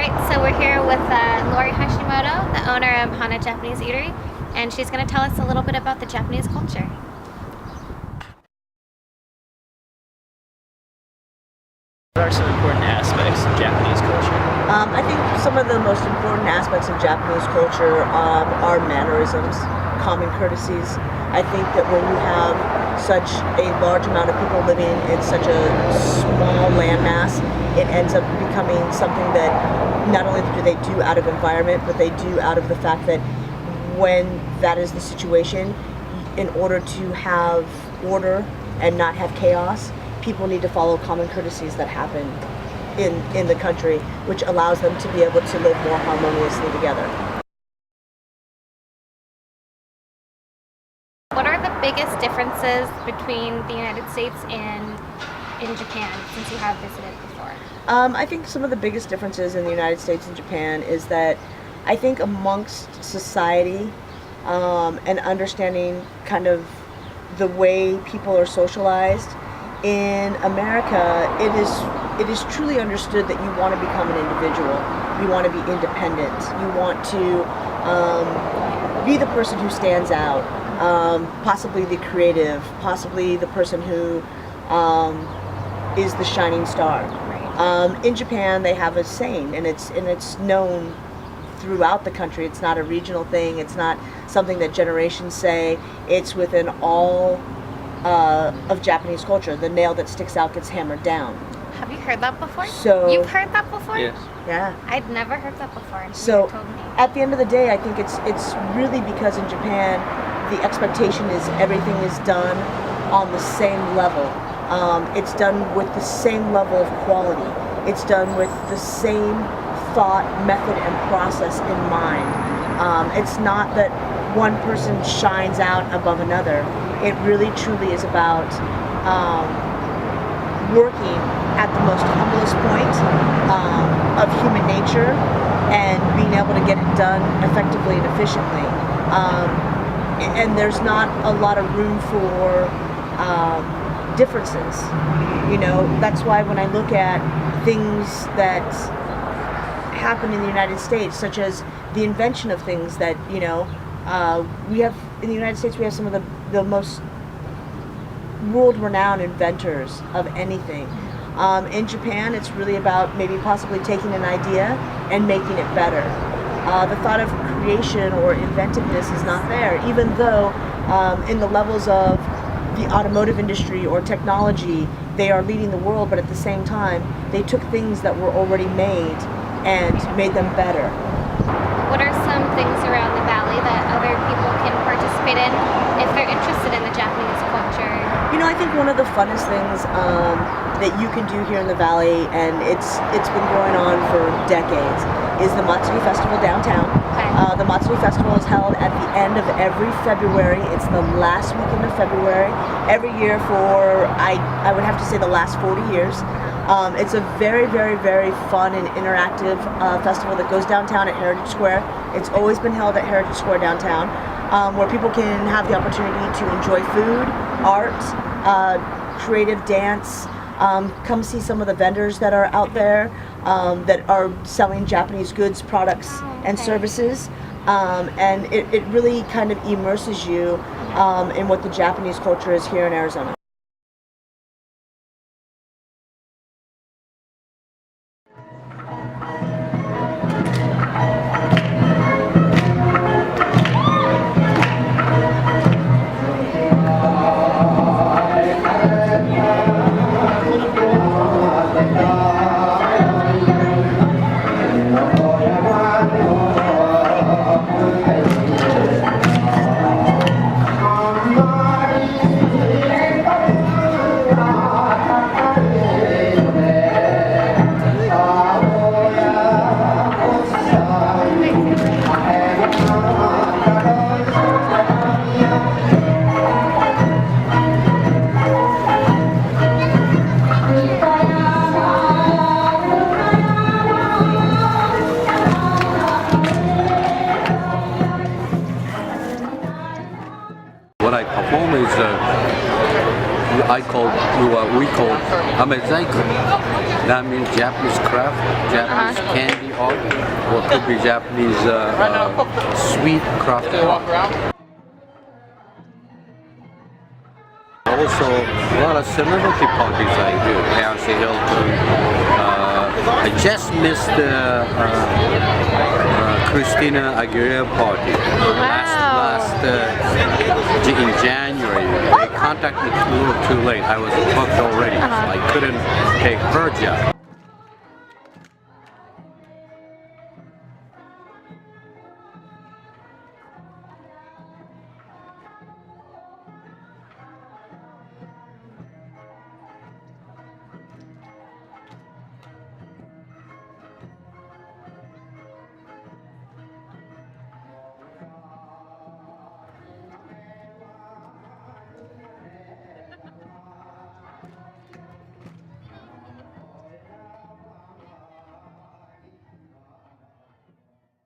Alright, so we're here with Lori Hashimoto, the owner of Hana Japanese Eatery, and she's going to tell us a little bit about the Japanese culture. What are some important aspects of Japanese culture? I think some of the most important aspects of Japanese culture are mannerisms, common courtesies. I think that when you have such a large amount of people living in such a small landmass, it ends up becoming something that not only do they do out of environment, but they do out of the fact that when that is the situation, in order to have order and not have chaos, people need to follow common courtesies that happen in the country, which allows them to be able to live more harmoniously together. What are the biggest differences between the United States and in Japan, since you have visited before? I think some of the biggest differences in the United States and Japan is that I think amongst society and understanding kind of the way people are socialized, in America, it is truly understood that you want to become an individual. You want to be independent. You want to be the person who stands out, possibly the creative, possibly the person who is the shining star. In Japan, they have a saying, and it's known throughout the country. It's not a regional thing. It's not something that generations say. It's within all of Japanese culture. The nail that sticks out gets hammered down. Have you heard that before? So you've heard that before? Yes. Yeah. I'd never heard that before. So you told me. at the end of the day, I think it's really because in Japan, the expectation is everything is done on the same level. It's done with the same level of quality. It's done with the same thought, method, and process in mind. It's not that one person shines out above another. It really truly is about working at the most humblest point of human nature and being able to get it done effectively and efficiently. And there's not a lot of room for differences. You know, that's why when I look at things that happen in the United States, such as the invention of things that, you know, we have in the United States, we have some of the most world-renowned inventors of anything. In Japan, it's really about maybe possibly taking an idea and making it better. The thought of creation or inventiveness is not there, even though in the levels of the automotive industry or technology, they are leading the world, but at the same time, they took things that were already made and made them better. What are some things around the valley that other people can participate in if they're interested in the Japanese culture? You know, I think one of the funnest things that you can do here in the valley, and it's been going on for decades, is the Matsuri Festival downtown. Okay. The Matsuri Festival is held at the end of every February. It's the last weekend of February every year for, I would have to say, the last 40 years. It's a very, very, very fun and interactive festival that goes downtown at Heritage Square. It's always been held at Heritage Square downtown, where people can have the opportunity to enjoy food, art, creative dance, come see some of the vendors that are out there that are selling Japanese goods, products, and services. And it really kind of immerses you in what the Japanese culture is here in Arizona. Amezaiko. That means Japanese craft, Japanese candy art, or it could be Japanese sweet crafted art. Also, a lot of celebrity parties I do. Paris Hilton. I just missed the Christina Aguilera party in January. They contacted me a little too late. I was booked already, so I couldn't take her job.